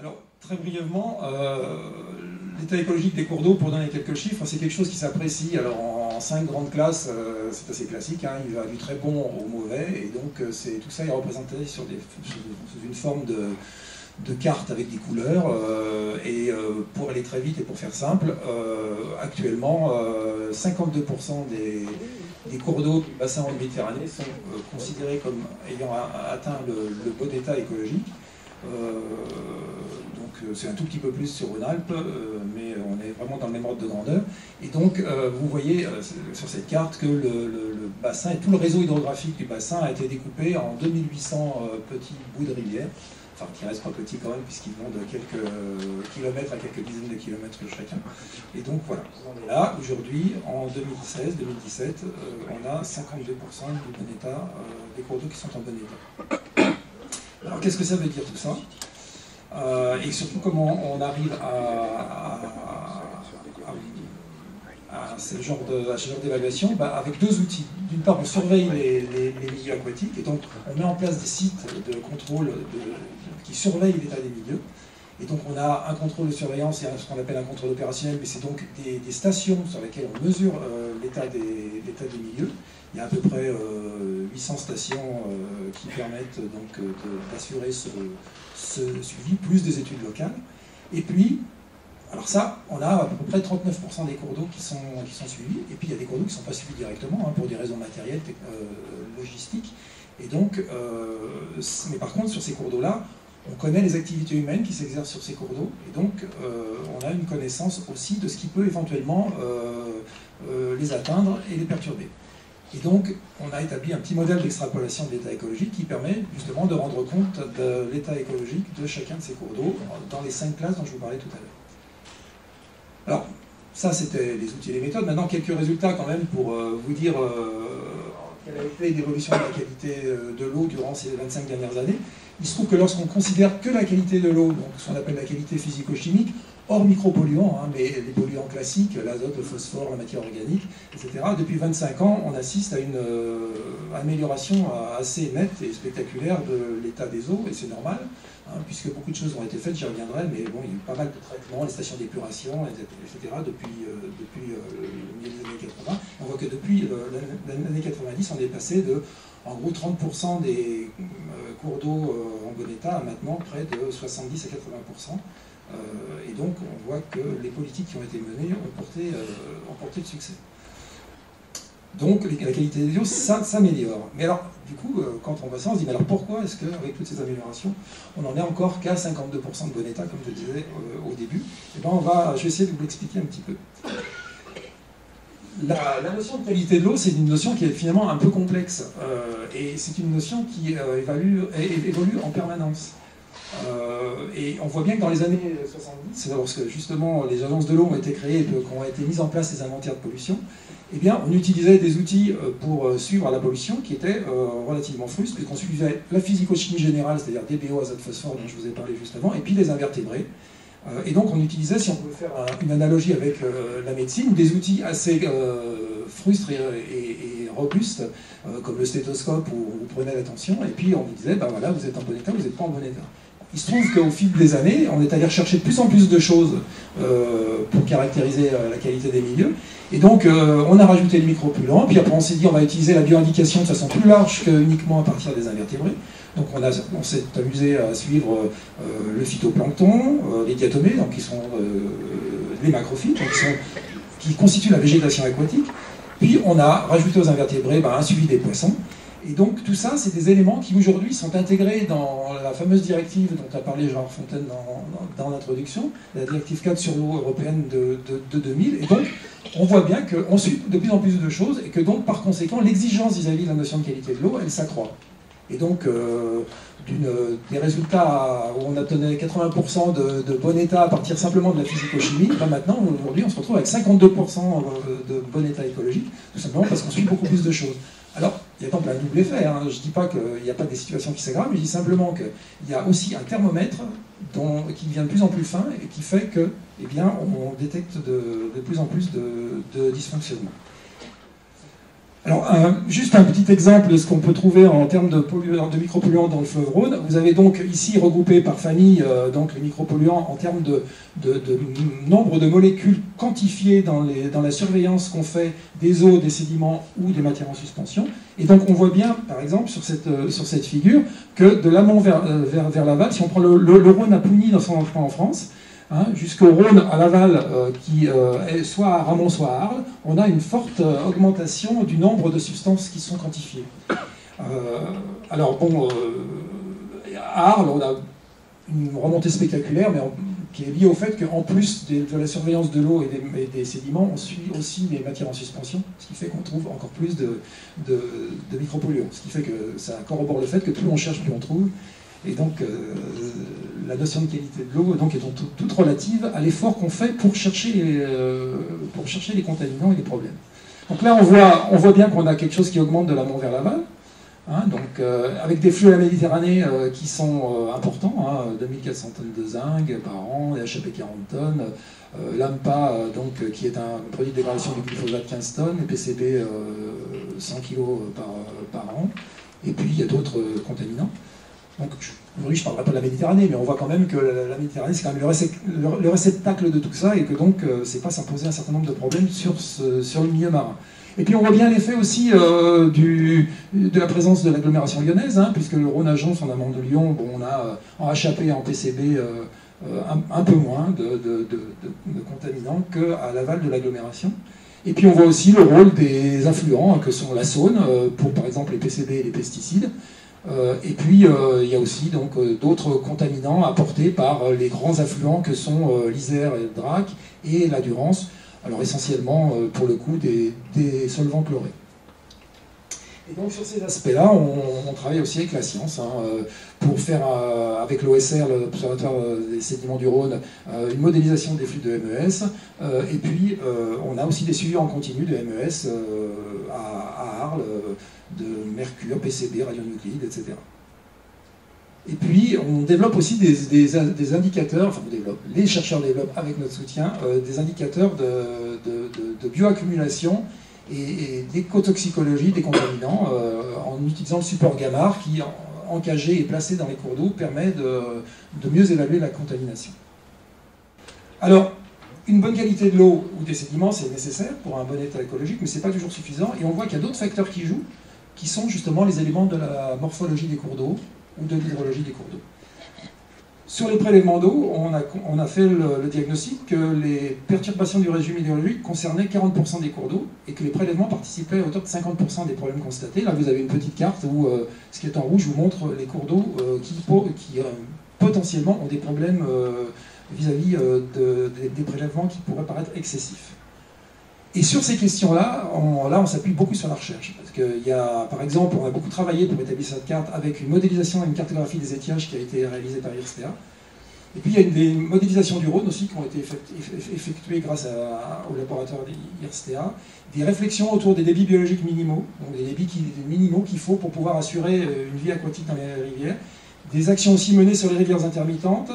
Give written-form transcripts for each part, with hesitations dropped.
Alors, très brièvement, l'état écologique des cours d'eau, pour donner quelques chiffres, c'est quelque chose qui s'apprécie. Alors, en 5 grandes classes, c'est assez classique, hein, il va du très bon au mauvais, et donc tout ça est représenté sous une forme de carte avec des couleurs. Pour aller très vite et pour faire simple, actuellement, 52% des cours d'eau du bassin en Méditerranée sont considérés comme ayant atteint le bon état écologique. Donc c'est un tout petit peu plus sur Rhône-Alpes, mais on est vraiment dans le même ordre de grandeur. Et donc vous voyez sur cette carte que le bassin et tout le réseau hydrographique du bassin a été découpé en 2800 petits bouts de rivière, enfin qui restent pas petits quand même puisqu'ils vont de quelques kilomètres à quelques dizaines de kilomètres chacun. Et donc voilà, on est là aujourd'hui en 2016-2017, on a 52% du bon état des cours d'eau qui sont en bon état. Alors qu'est-ce que ça veut dire tout ça et surtout comment on arrive à ce genre d'évaluation avec deux outils. D'une part, on surveille les milieux aquatiques et donc on met en place des sites de contrôle qui surveillent l'état des milieux. Et donc on a un contrôle de surveillance et ce qu'on appelle un contrôle opérationnel, mais c'est donc des stations sur lesquelles on mesure l'état des milieux. Il y a à peu près 800 stations qui permettent donc d'assurer ce suivi, plus des études locales. Et puis, alors ça, on a à peu près 39% des cours d'eau qui sont suivis, et puis il y a des cours d'eau qui ne sont pas suivis directement, hein, pour des raisons matérielles, logistiques. Et donc, mais par contre, sur ces cours d'eau-là, on connaît les activités humaines qui s'exercent sur ces cours d'eau, et donc on a une connaissance aussi de ce qui peut éventuellement les atteindre et les perturber. Et donc, on a établi un petit modèle d'extrapolation de l'état écologique qui permet justement de rendre compte de l'état écologique de chacun de ces cours d'eau dans les 5 classes dont je vous parlais tout à l'heure. Alors, ça c'était les outils et les méthodes. Maintenant, quelques résultats quand même pour vous dire quelle a été l'évolution de la qualité de l'eau durant ces 25 dernières années. Il se trouve que lorsqu'on considère que la qualité de l'eau, donc ce qu'on appelle la qualité physico-chimique, hors micropolluants, hein, mais les polluants classiques, l'azote, le phosphore, la matière organique, etc., depuis 25 ans, on assiste à une amélioration assez nette et spectaculaire de l'état des eaux, et c'est normal, hein, puisque beaucoup de choses ont été faites, j'y reviendrai, mais bon, il y a eu pas mal de traitements, les stations d'épuration, etc., depuis le milieu des années 80. On voit que depuis l'année 90, on est passé de, en gros, 30% des cours d'eau en bon état à maintenant près de 70 à 80%. Et donc on voit que les politiques qui ont été menées ont porté de succès. Donc la qualité des eaux s'améliore. Mais alors, du coup, quand on voit ça, on se dit, mais alors pourquoi est-ce qu'avec toutes ces améliorations, on n'en est encore qu'à 52% de bon état, comme je disais au début? Et bien je vais essayer de vous l'expliquer un petit peu. La notion de qualité de l'eau, c'est une notion qui est finalement un peu complexe. Et c'est une notion qui évolue en permanence. Et on voit bien que dans les années 70, lorsque justement les agences de l'eau ont été créées et qu'ont été mises en place les inventaires de pollution, eh bien, on utilisait des outils pour suivre la pollution qui étaient relativement frustes, puisqu'on suivait la physico-chimie générale, c'est-à-dire DBO, azote, phosphore, dont je vous ai parlé juste avant, et puis les invertébrés. Et donc on utilisait, si on peut faire une analogie avec la médecine, des outils assez frustres et robustes, comme le stéthoscope où vous prenez la tension, et puis on vous disait, ben voilà, vous êtes en bon état, vous n'êtes pas en bon état. Il se trouve qu'au fil des années, on est allé rechercher de plus en plus de choses pour caractériser la qualité des milieux. Et donc, on a rajouté les micropolluants, puis après on s'est dit on va utiliser la bioindication de façon plus large qu'uniquement à partir des invertébrés. Donc on s'est amusé à suivre le phytoplancton, les diatomées, donc qui sont les macrophytes, donc qui constituent la végétation aquatique. Puis on a rajouté aux invertébrés un suivi des poissons. Et donc tout ça, c'est des éléments qui aujourd'hui sont intégrés dans la fameuse directive dont a parlé Jean Fontaine dans l'introduction, la directive 4 sur l'eau européenne de 2000. Et donc on voit bien qu'on suit de plus en plus de choses et que donc par conséquent l'exigence vis-à-vis de la notion de qualité de l'eau, elle s'accroît. Et donc des résultats où on obtenait 80% de bon état à partir simplement de la physico-chimie, maintenant aujourd'hui on se retrouve avec 52% de bon état écologique, tout simplement parce qu'on suit beaucoup plus de choses. Alors, il y a par exemple un double effet, hein. Je ne dis pas qu'il n'y a pas des situations qui s'aggravent, mais je dis simplement qu'il y a aussi un thermomètre qui devient de plus en plus fin et qui fait que, eh bien, on détecte de plus en plus de dysfonctionnements. Alors, juste un petit exemple de ce qu'on peut trouver en termes de micropolluants dans le fleuve Rhône. Vous avez donc ici regroupé par famille donc les micropolluants en termes de nombre de molécules quantifiées dans la surveillance qu'on fait des eaux, des sédiments ou des matières en suspension. Et donc on voit bien, par exemple, sur cette figure, que de l'amont vers l'aval, si on prend le Rhône à Pougny dans son emploi en France, jusqu'au Rhône à l'aval, qui est soit à Ramon, soit à Arles, on a une forte augmentation du nombre de substances qui sont quantifiées. Alors bon, à Arles, on a une remontée spectaculaire, mais qui est liée au fait qu'en plus de la surveillance de l'eau et des sédiments, on suit aussi les matières en suspension, ce qui fait qu'on trouve encore plus de micropolluants. Ce qui fait que ça corrobore le fait que plus on cherche, plus on trouve. Et donc, la notion de qualité de l'eau est donc toute relative à l'effort qu'on fait pour chercher les contaminants et les problèmes. Donc là, on voit bien qu'on a quelque chose qui augmente de l'amont vers l'aval, donc avec des flux à la Méditerranée qui sont importants, 2400 tonnes de zinc par an, HAP 40 tonnes, l'AMPA, qui est un produit de dégradation du glyphosate 15 tonnes, et PCB 100 kg par an, et puis il y a d'autres contaminants. Donc, aujourd'hui, je ne parlerai pas de la Méditerranée, mais on voit quand même que la Méditerranée, c'est quand même le réceptacle de tout ça, et que donc, c'est pas sans poser un certain nombre de problèmes sur le milieu marin. Et puis, on voit bien l'effet aussi de la présence de l'agglomération lyonnaise, puisque le Rhône-Agence, en amont de Lyon, bon, on a en HAP et en PCB un peu moins de contaminants qu'à l'aval de l'agglomération. Et puis, on voit aussi le rôle des affluents, que sont la Saône, pour par exemple les PCB et les pesticides. Et puis, il y a aussi d'autres contaminants apportés par les grands affluents que sont l'Isère et le Drac et la Durance, alors essentiellement, pour le coup, des solvants chlorés. Et donc, sur ces aspects-là, on travaille aussi avec la science, pour faire, avec l'OSR, l'Observatoire des sédiments du Rhône, une modélisation des flux de MES, et puis on a aussi des suivis en continu de MES à Arles, de mercure, PCB, radionucléides, etc. Et puis, on développe aussi des indicateurs, enfin, les chercheurs développent avec notre soutien des indicateurs de bioaccumulation et d'écotoxicologie des contaminants en utilisant le support Gamar qui, encagé et placé dans les cours d'eau, permet de mieux évaluer la contamination. Alors, une bonne qualité de l'eau ou des sédiments, c'est nécessaire pour un bon état écologique, mais ce n'est pas toujours suffisant. Et on voit qu'il y a d'autres facteurs qui jouent, qui sont justement les éléments de la morphologie des cours d'eau ou de l'hydrologie des cours d'eau. Sur les prélèvements d'eau, on a fait le diagnostic que les perturbations du régime hydrologique concernaient 40% des cours d'eau et que les prélèvements participaient à hauteur de 50% des problèmes constatés. Là, vous avez une petite carte où ce qui est en rouge vous montre les cours d'eau qui potentiellement ont des problèmes vis-à-vis des prélèvements qui pourraient paraître excessifs. Et sur ces questions-là, on s'appuie beaucoup sur la recherche. Parce qu'il y a, par exemple, on a beaucoup travaillé pour établir cette carte avec une modélisation et une cartographie des étiages qui a été réalisée par IRSTEA. Et puis il y a des modélisations du Rhône aussi qui ont été effectuées grâce au laboratoire d'IRSTEA. Des réflexions autour des débits biologiques minimaux, donc des débits minimaux qu'il faut pour pouvoir assurer une vie aquatique dans les rivières. Des actions aussi menées sur les rivières intermittentes.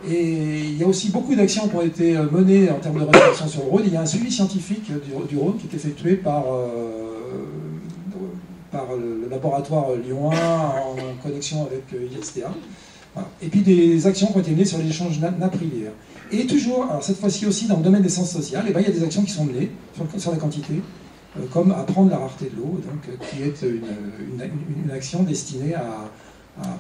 Et il y a aussi beaucoup d'actions qui ont été menées en termes de réflexion sur le Rhône. Il y a un suivi scientifique du Rhône qui est effectué par le laboratoire lillois en connexion avec IRSTEA. Voilà. Et puis des actions qui ont été menées sur les échanges nappes-rivières. Et toujours, alors cette fois-ci aussi dans le domaine des sciences sociales, il y a des actions qui sont menées sur la quantité, comme apprendre la rareté de l'eau, qui est une action destinée à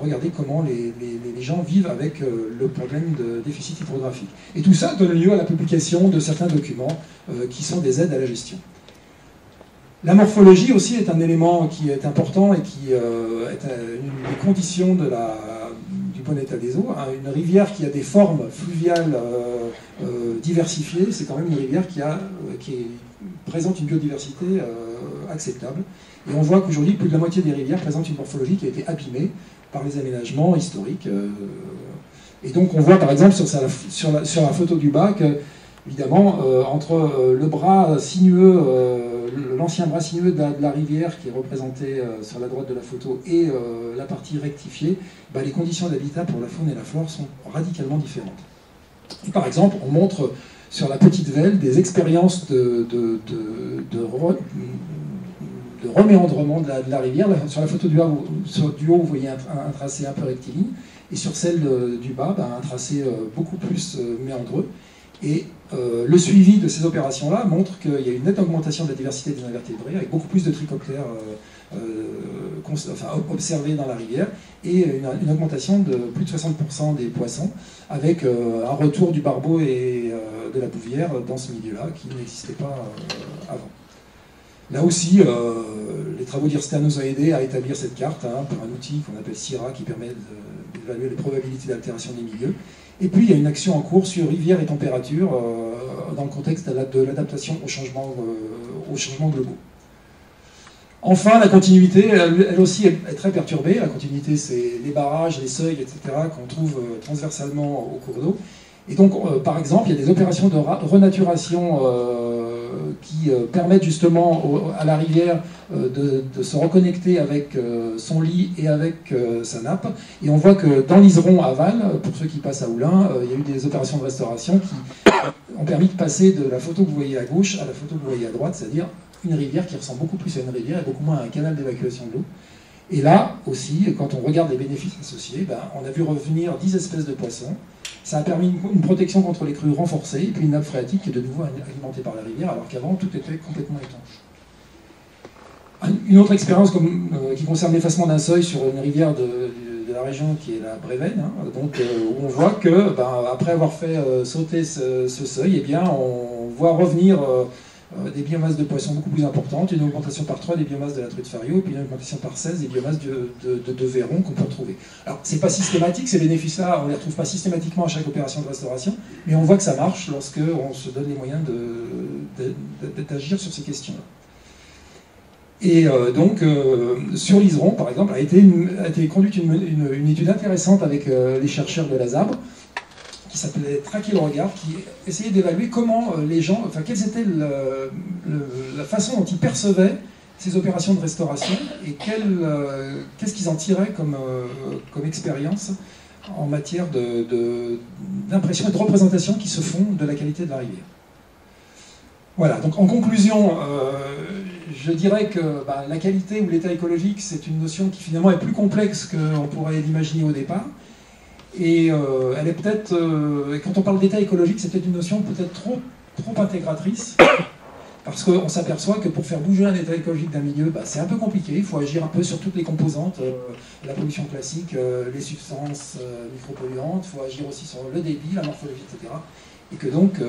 regarder comment les gens vivent avec le problème de déficit hydrographique. Et tout ça donne lieu à la publication de certains documents qui sont des aides à la gestion. La morphologie aussi est un élément qui est important et qui est une des conditions du bon état des eaux. Une rivière qui a des formes fluviales diversifiées, c'est quand même une rivière qui présente une biodiversité acceptable. Et on voit qu'aujourd'hui, plus de la moitié des rivières présentent une morphologie qui a été abîmée par les aménagements historiques. Et donc on voit par exemple sur la photo du bas que, évidemment, entre le bras sinueux, l'ancien bras sinueux de la rivière qui est représenté sur la droite de la photo et la partie rectifiée, les conditions d'habitat pour la faune et la flore sont radicalement différentes. Et par exemple, on montre sur la petite Velle des expériences reméandrement de la rivière. Là, sur la photo du haut, vous voyez un tracé un peu rectiligne, et sur celle du bas, un tracé beaucoup plus méandreux. Et le suivi de ces opérations-là montre qu'il y a une nette augmentation de la diversité des invertébrés, avec beaucoup plus de trichoptères observés dans la rivière, et une augmentation de plus de 60% des poissons, avec un retour du barbeau et de la bouvière dans ce milieu-là, qui n'existait pas avant. Là aussi, les travaux d'IRSTEA nous ont aidés à établir cette carte par un outil qu'on appelle CIRA, qui permet d'évaluer les probabilités d'altération des milieux. Et puis, il y a une action en cours sur rivière et température dans le contexte de l'adaptation aux changements globaux. Enfin, la continuité, elle aussi est très perturbée. La continuité, c'est les barrages, les seuils, etc., qu'on trouve transversalement au cours d'eau. Et donc, par exemple, il y a des opérations de renaturation qui permettent justement à la rivière de se reconnecter avec son lit et avec sa nappe. Et on voit que dans l'Iseron aval, pour ceux qui passent à Oulin, il y a eu des opérations de restauration qui ont permis de passer de la photo que vous voyez à gauche à la photo que vous voyez à droite, c'est-à-dire une rivière qui ressemble beaucoup plus à une rivière et beaucoup moins à un canal d'évacuation de l'eau. Et là aussi, quand on regarde les bénéfices associés, on a vu revenir 10 espèces de poissons. Ça a permis une protection contre les crues renforcée, et puis une nappe phréatique qui est de nouveau alimentée par la rivière, alors qu'avant, tout était complètement étanche. Une autre expérience qui concerne l'effacement d'un seuil sur une rivière de la région qui est la Brévenne, où on voit que, après avoir fait sauter ce seuil, on voit revenir des biomasses de poissons beaucoup plus importantes, une augmentation par 3 des biomasses de la truite fario, puis une augmentation par 16 des biomasses de verron qu'on peut retrouver. Alors, c'est pas systématique, ces bénéfices-là, on ne les retrouve pas systématiquement à chaque opération de restauration, mais on voit que ça marche lorsqu'on se donne les moyens d'agir sur ces questions-là. Et sur l'Iseron, par exemple, a été conduite une étude intéressante avec les chercheurs de la ZAB, qui s'appelait Traquer le regard, qui essayait d'évaluer comment les gens, quelle était la façon dont ils percevaient ces opérations de restauration et qu'est-ce qu'ils en tiraient comme expérience en matière d'impression et de représentation qui se font de la qualité de la rivière. Voilà, donc en conclusion, je dirais que la qualité ou l'état écologique, c'est une notion qui finalement est plus complexe qu'on pourrait l'imaginer au départ. Et elle est peut-être, quand on parle d'état écologique, c'est peut-être une notion peut-être trop intégratrice, parce qu'on s'aperçoit que pour faire bouger un état écologique d'un milieu, c'est un peu compliqué, il faut agir un peu sur toutes les composantes, la pollution classique, les substances micropolluantes, il faut agir aussi sur le débit, la morphologie, etc. Et que donc,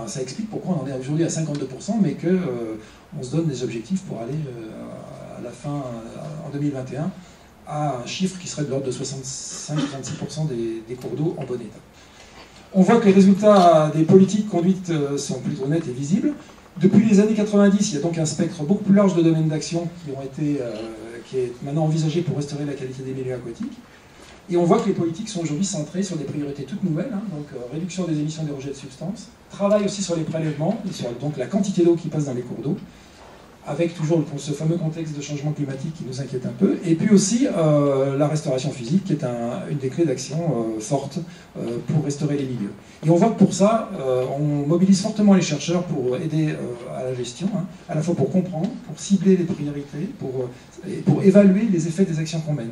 ça explique pourquoi on en est aujourd'hui à 52%, mais qu'on se donne des objectifs pour aller à la fin, en 2021, à un chiffre qui serait de l'ordre de 65-66% des cours d'eau en bon état. On voit que les résultats des politiques conduites sont plutôt nets et visibles. Depuis les années 90, il y a donc un spectre beaucoup plus large de domaines d'action qui est maintenant envisagé pour restaurer la qualité des milieux aquatiques. Et on voit que les politiques sont aujourd'hui centrées sur des priorités toutes nouvelles, donc réduction des émissions des rejets de substances, travail aussi sur les prélèvements, et sur donc la quantité d'eau qui passe dans les cours d'eau, avec toujours ce fameux contexte de changement climatique qui nous inquiète un peu, et puis aussi la restauration physique, qui est une des clés d'action fortes pour restaurer les milieux. Et on voit que pour ça, on mobilise fortement les chercheurs pour aider à la gestion, à la fois pour comprendre, pour cibler les priorités, pour évaluer les effets des actions qu'on mène.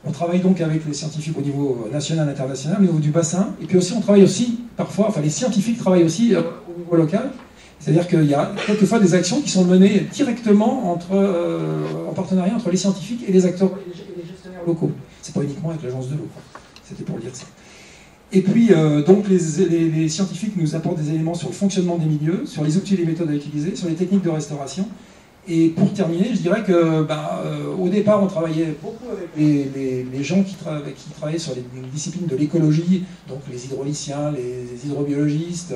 On travaille donc avec les scientifiques au niveau national, international, au niveau du bassin, et puis aussi on travaille aussi, parfois, les scientifiques travaillent aussi au niveau local. C'est-à-dire qu'il y a quelquefois des actions qui sont menées directement en partenariat entre les scientifiques et les acteurs et les gestionnaires locaux. C'est pas uniquement avec l'agence de l'eau, c'était pour dire ça. Et puis, donc, les scientifiques nous apportent des éléments sur le fonctionnement des milieux, sur les outils et les méthodes à utiliser, sur les techniques de restauration. Et pour terminer, je dirais que au départ, on travaillait beaucoup avec les gens qui travaillaient sur les disciplines de l'écologie, donc les hydrauliciens, les hydrobiologistes,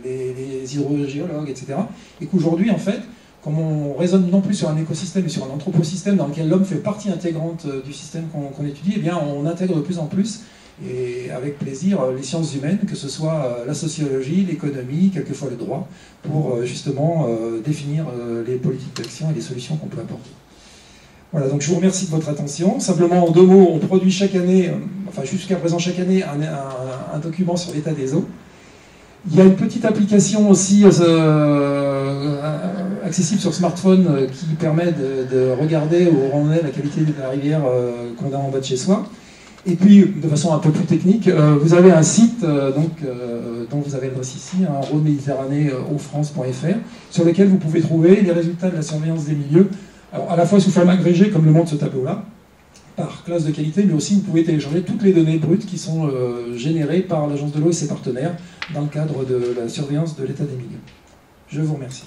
les hydrogéologues, etc. Et qu'aujourd'hui, en fait, comme on raisonne non plus sur un écosystème, mais sur un anthroposystème dans lequel l'homme fait partie intégrante du système qu'on étudie, eh bien, on intègre de plus en plus, et avec plaisir, les sciences humaines, que ce soit la sociologie, l'économie, quelquefois le droit, pour justement définir les politiques d'action et les solutions qu'on peut apporter. Voilà, donc je vous remercie de votre attention. Simplement, en 2 mots, on produit chaque année, jusqu'à présent chaque année, un document sur l'état des eaux. Il y a une petite application aussi accessible sur smartphone qui permet de regarder où on est la qualité de la rivière qu'on a en bas de chez soi. Et puis, de façon un peu plus technique, vous avez un site dont vous avez l'adresse ici, Rhône Méditerranée eau-france.fr, sur lequel vous pouvez trouver les résultats de la surveillance des milieux, alors à la fois sous forme agrégée, comme le montre ce tableau-là, par classe de qualité, mais aussi vous pouvez télécharger toutes les données brutes qui sont générées par l'Agence de l'eau et ses partenaires dans le cadre de la surveillance de l'état des milieux. Je vous remercie.